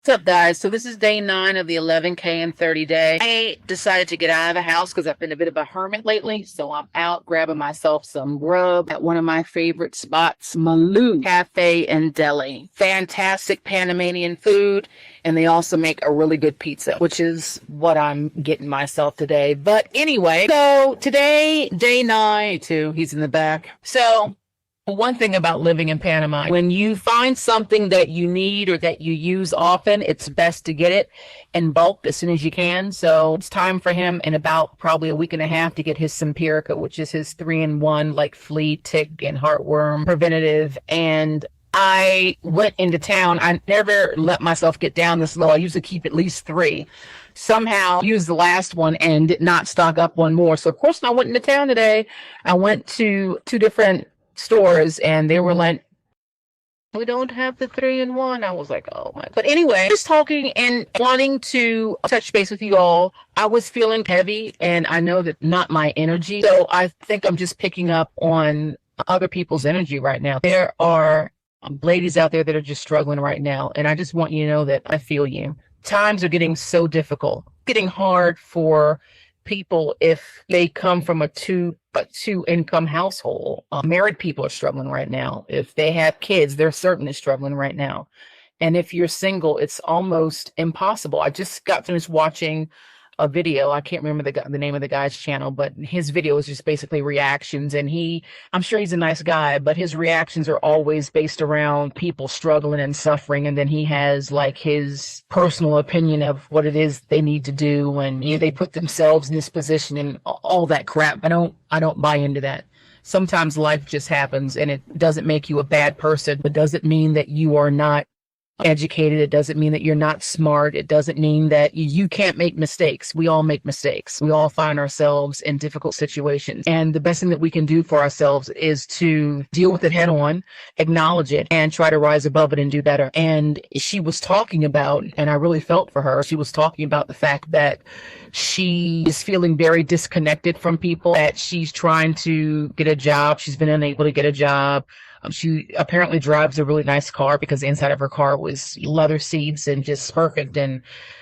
What's up, guys? So this is day 9 of the 11K in 30 day. I decided to get out of the house because I've been a bit of a hermit lately. So I'm out grabbing myself some grub at one of my favorite spots, Malou Cafe and Deli. Fantastic Panamanian food. And they also make a really good pizza, which is what I'm getting myself today. But anyway, so today, day 9, too. He's in the back. So one thing about living in Panama, when you find something that you need or that you use often, it's best to get it in bulk as soon as you can. So it's time for him in about probably a week and a half to get his Simpirica, which is his 3-in-1, like flea, tick, and heartworm preventative. And I went into town. I never let myself get down this low. I usually keep at least 3. Somehow used the last one and did not stock up one more. So of course, when I went into town today, I went to 2 different stores and they were like, we don't have the 3-in-1. I was like, oh my. But anyway, just talking and wanting to touch base with you all. I was feeling heavy and I know that not my energy. So I think I'm just picking up on other people's energy right now. There are ladies out there that are just struggling right now. And I just want you to know that I feel you. Times are getting so difficult, getting hard for people if they come from a two income household. Married people are struggling right now. If they have kids, they're certainly struggling right now. And if you're single, it's almost impossible. I just got finished watching a video. I can't remember the name of the guy's channel, but his video is just basically reactions. And I'm sure he's a nice guy, but his reactions are always based around people struggling and suffering. And then he has like his personal opinion of what it is they need to do. And they put themselves in this position and all that crap. I don't buy into that. Sometimes life just happens and it doesn't make you a bad person. It doesn't mean that you are not educated. It doesn't mean that you're not smart. It doesn't mean that you can't make mistakes. We all make mistakes. We all find ourselves in difficult situations. And the best thing that we can do for ourselves is to deal with it head on, acknowledge it, and try to rise above it and do better. And she was talking about, and I really felt for her, she was talking about the fact that she is feeling very disconnected from people, that she's trying to get a job. She's been unable to get a job. She apparently drives a really nice car because the inside of her car was leather seats and just perfect. And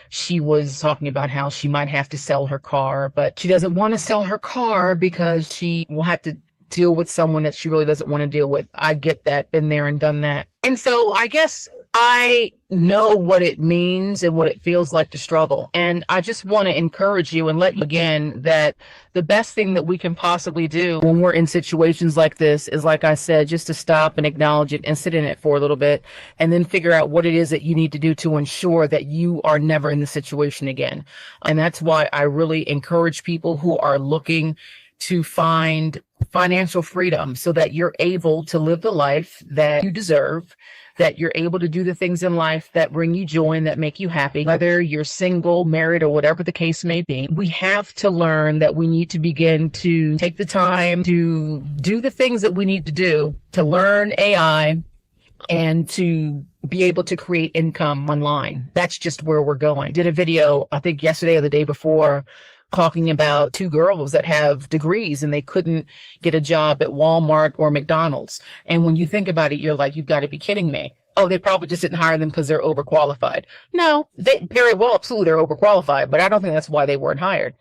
she was talking about how she might have to sell her car, but she doesn't want to sell her car because she will have to deal with someone that she really doesn't want to deal with. I get that, been there and done that. And so I guess I know what it means and what it feels like to struggle. And I just want to encourage you and let you again that the best thing that we can possibly do when we're in situations like this is, like I said, just to stop and acknowledge it and sit in it for a little bit and then figure out what it is that you need to do to ensure that you are never in the situation again. And that's why I really encourage people who are looking to find financial freedom so that you're able to live the life that you deserve, that you're able to do the things in life that bring you joy and that make you happy, whether you're single, married, or whatever the case may be. We have to learn that we need to begin to take the time to do the things that we need to do to learn AI and to be able to create income online. That's just where we're going. Did a video, I think yesterday or the day before, talking about 2 girls that have degrees and they couldn't get a job at Walmart or McDonald's. And when you think about it, you're like, you've got to be kidding me. Oh, they probably just didn't hire them because they're overqualified. No, they very well, absolutely, they're overqualified, but I don't think that's why they weren't hired.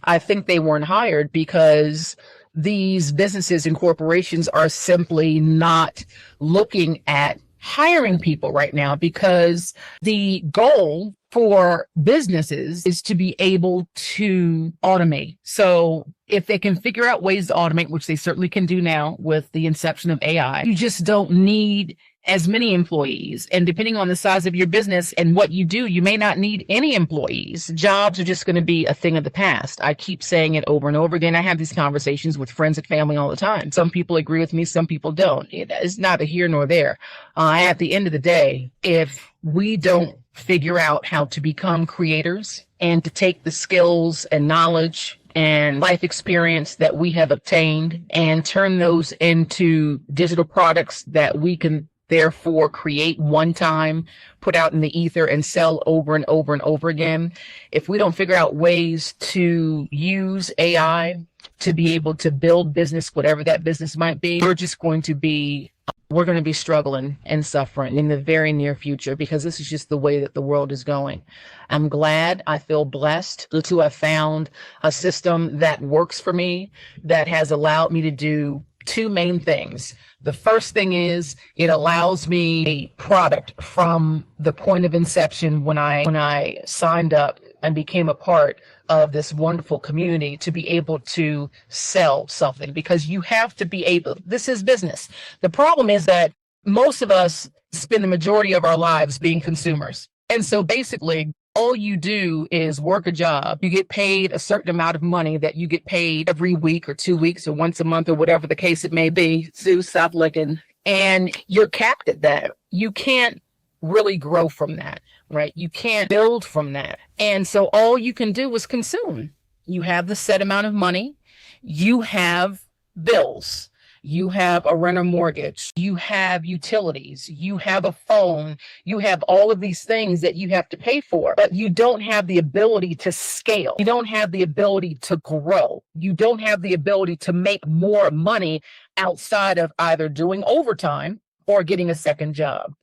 I think they weren't hired because these businesses and corporations are simply not looking at hiring people right now, because the goal for businesses is to be able to automate. So if they can figure out ways to automate, which they certainly can do now with the inception of AI, you just don't need as many employees. And depending on the size of your business and what you do, you may not need any employees. Jobs are just going to be a thing of the past. I keep saying it over and over again. I have these conversations with friends and family all the time. Some people agree with me, some people don't. It's neither here nor there. At the end of the day, if we don't figure out how to become creators and to take the skills and knowledge and life experience that we have obtained and turn those into digital products that we can therefore create one time, put out in the ether and sell over and over and over again. If we don't figure out ways to use AI to be able to build business, whatever that business might be, we're going to be struggling and suffering in the very near future, because this is just the way that the world is going. I'm glad, I feel blessed to have found a system that works for me, that has allowed me to do two main things. The first thing is it allows me a product from the point of inception when I signed up and became a part of this wonderful community, to be able to sell something, because you have to be able, this is business. The problem is that most of us spend the majority of our lives being consumers. And so basically, all you do is work a job. You get paid a certain amount of money that you get paid every week or 2 weeks or once a month or whatever the case it may be. Sue, stop licking. And you're capped at that. You can't really grow from that, right? You can't build from that. And so all you can do is consume. You have the set amount of money. You have bills. You have a rent or mortgage. You have utilities. You have a phone. You have all of these things that you have to pay for, but you don't have the ability to scale. You don't have the ability to grow. You don't have the ability to make more money outside of either doing overtime or getting a second job.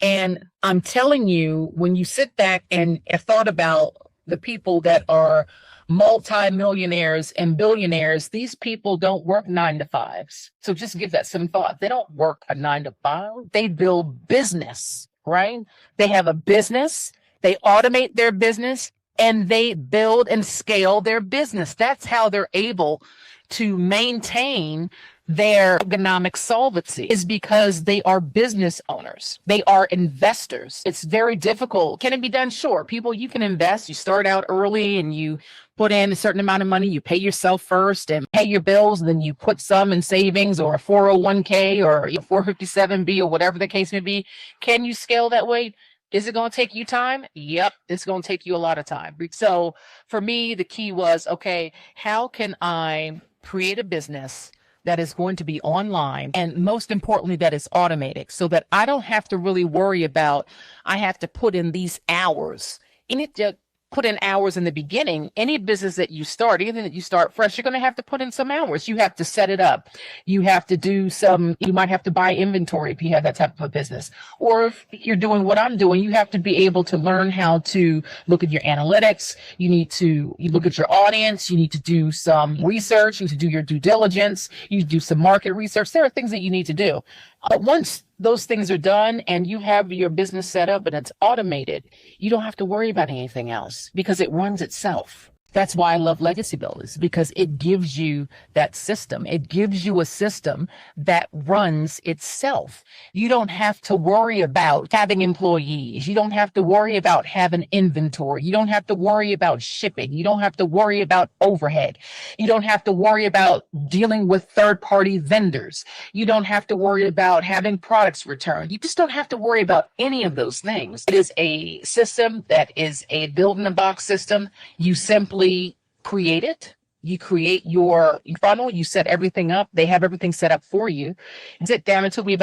And I'm telling you, when you sit back and thought about the people that are multi-millionaires and billionaires, these people don't work 9 to 5s. So just give that some thought. They don't work a 9 to 5. They build business, right? They have a business. They automate their business, and they build and scale their business. That's how they're able to maintain their economic solvency, is because they are business owners. They are investors. It's very difficult. Can it be done? Sure. People, you can invest. You start out early and you put in a certain amount of money. You pay yourself first and pay your bills. And then you put some in savings or a 401k or a 457B or whatever the case may be. Can you scale that way? Is it going to take you time? Yep. It's going to take you a lot of time. So for me, the key was, okay, how can I create a business that is going to be online, and most importantly, that is automated, so that I don't have to really worry about, I have to put in these hours. You need to put in hours in the beginning. Any business that you start, anything that you start fresh, you're going to have to put in some hours. You have to set it up. You have to do you might have to buy inventory if you have that type of a business. Or if you're doing what I'm doing, you have to be able to learn how to look at your analytics. You look at your audience. You need to do some research. You need to do your due diligence. You do some market research. There are things that you need to do. But once those things are done and you have your business set up and it's automated, you don't have to worry about anything else, because it runs itself. That's why I love Legacy Builders, because it gives you that system. It gives you a system that runs itself. You don't have to worry about having employees. You don't have to worry about having inventory. You don't have to worry about shipping. You don't have to worry about overhead. You don't have to worry about dealing with third-party vendors. You don't have to worry about having products returned. You just don't have to worry about any of those things. It is a system that is a build-in-a-box system. You simply create it. You create your funnel. You set everything up. They have everything set up for you. Sit down. It took me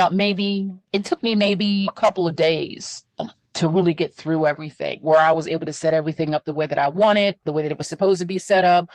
maybe a couple of days to really get through everything, where I was able to set everything up the way that I wanted, the way that it was supposed to be set up,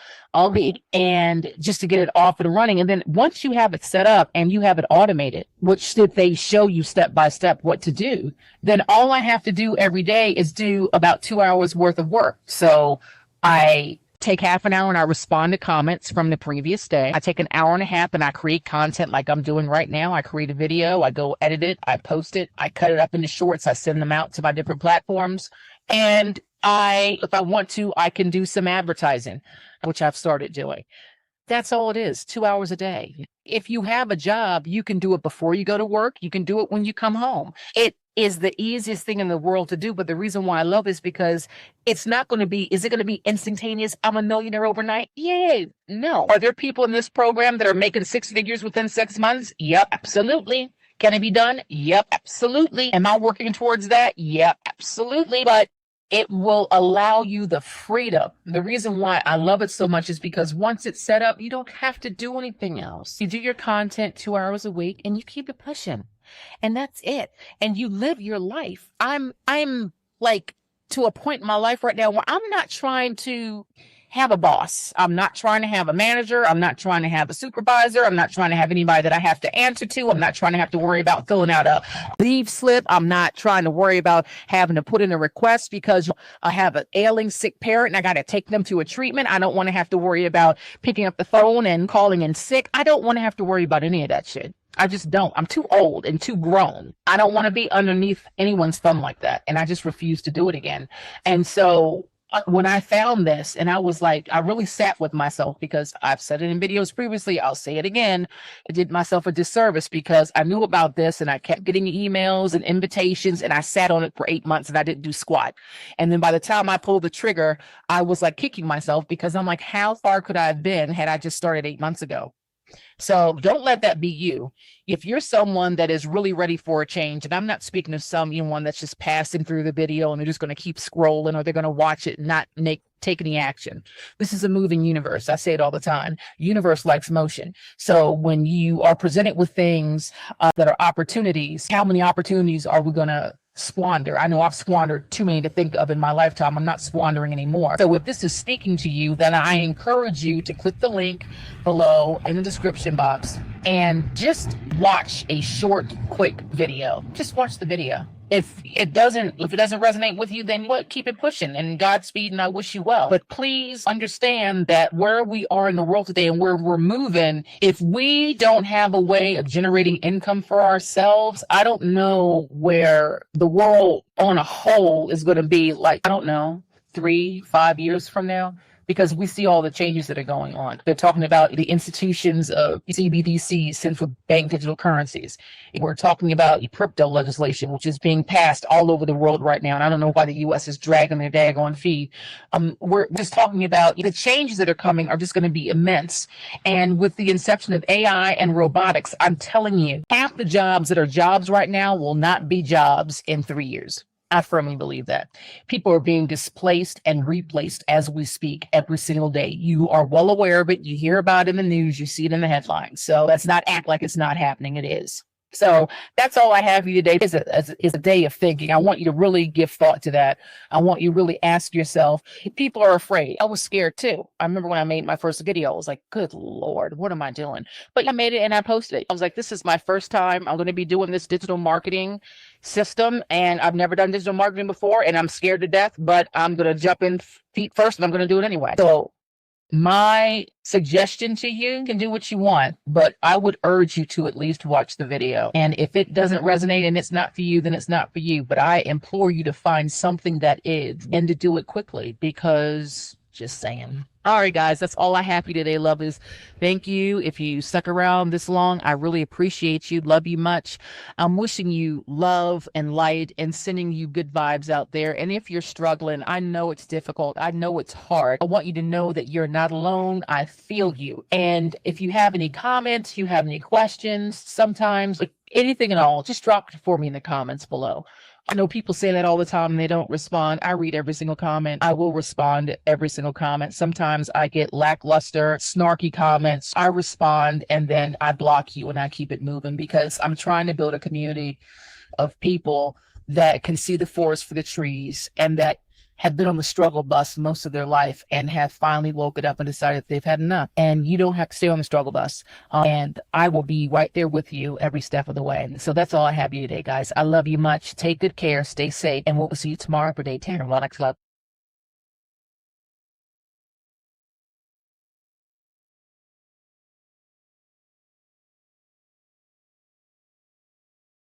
and just to get it off and running. And then once you have it set up and you have it automated, which they show you step by step what to do, then all I have to do every day is do about 2 hours worth of work. So I take half an hour and I respond to comments from the previous day. I take an hour and a half and I create content like I'm doing right now. I create a video, I go edit it, I post it, I cut it up into shorts, I send them out to my different platforms. And if I want to, I can do some advertising, which I've started doing. That's all it is, 2 hours a day. If you have a job, you can do it before you go to work. You can do it when you come home. It is the easiest thing in the world to do. But the reason why I love it is because it's not going to be, is it going to be instantaneous? I'm a millionaire overnight? Yay. No. Are there people in this program that are making 6 figures within 6 months? Yep, absolutely. Can it be done? Yep, absolutely. Am I working towards that? Yep, absolutely. But it will allow you the freedom. The reason why I love it so much is because once it's set up, you don't have to do anything else. You do your content 2 hours a week and you keep it pushing. And that's it. And you live your life. I'm like to a point in my life right now where I'm not trying to have a boss. I'm not trying to have a manager. I'm not trying to have a supervisor. I'm not trying to have anybody that I have to answer to. I'm not trying to have to worry about filling out a leave slip. I'm not trying to worry about having to put in a request because I have an ailing sick parent and I got to take them to a treatment. I don't want to have to worry about picking up the phone and calling in sick. I don't want to have to worry about any of that shit. I just don't. I'm too old and too grown. I don't want to be underneath anyone's thumb like that. And I just refuse to do it again. And so when I found this, and I was like, I really sat with myself, because I've said it in videos previously, I'll say it again. I did myself a disservice because I knew about this and I kept getting emails and invitations, and I sat on it for 8 months and I didn't do squat. And then by the time I pulled the trigger, I was like kicking myself, because I'm like, how far could I have been had I just started 8 months ago? So don't let that be you. If you're someone that is really ready for a change, and I'm not speaking of someone that's just passing through the video and they're just going to keep scrolling, or they're going to watch it and not take any action. This is a moving universe. I say it all the time. Universe likes motion. So when you are presented with things that are opportunities, how many opportunities are we going to squander? I know I've squandered too many to think of in my lifetime. I'm not squandering anymore. So if this is speaking to you, then I encourage you to click the link below in the description box and just watch a short, quick video. Just watch the video. If it doesn't resonate with you, then what? Keep it pushing, and Godspeed, and I wish you well. But please understand that where we are in the world today and where we're moving, if we don't have a way of generating income for ourselves, I don't know where the world on a whole is going to be like, I don't know, 3-5 years from now. Because we see all the changes that are going on. They're talking about the institutions of CBDCs, central bank digital currencies. We're talking about crypto legislation, which is being passed all over the world right now. And I don't know why the U.S. is dragging their daggone feet. We're just talking about the changes that are coming are just going to be immense. And with the inception of AI and robotics, I'm telling you, half the jobs that are jobs right now will not be jobs in 3 years. I firmly believe that. People are being displaced and replaced as we speak every single day. You are well aware of it. You hear about it in the news. You see it in the headlines. So let's not act like it's not happening. It is. So that's all I have for you today. Is a day of thinking. I want you to really give thought to that. I want you to really ask yourself, people are afraid. I was scared too. I remember when I made my first video, I was like, good Lord, what am I doing? But I made it and I posted it. I was like, this is my first time. I'm going to be doing this digital marketing system, and I've never done digital marketing before, and I'm scared to death, but I'm going to jump in feet first and I'm going to do it anyway. So my suggestion to you, can do what you want, but I would urge you to at least watch the video. And if it doesn't resonate and it's not for you, then it's not for you. But I implore you to find something that is, and to do it quickly, because just saying. All right, guys, that's all I have for you today, lovelies. Thank you. If you stuck around this long, I really appreciate you. Love you much. I'm wishing you love and light and sending you good vibes out there. And if you're struggling, I know it's difficult. I know it's hard. I want you to know that you're not alone. I feel you. And if you have any comments, you have any questions, sometimes like anything at all, just drop it for me in the comments below. I know people say that all the time and they don't respond. I read every single comment. I will respond to every single comment. Sometimes I get lackluster, snarky comments. I respond and then I block you and I keep it moving, because I'm trying to build a community of people that can see the forest for the trees, and that have been on the struggle bus most of their life and have finally woken up and decided they've had enough. And you don't have to stay on the struggle bus. And I will be right there with you every step of the way. So that's all I have for you today, guys. I love you much. Take good care. Stay safe. And we'll see you tomorrow for day 10. Relax, love.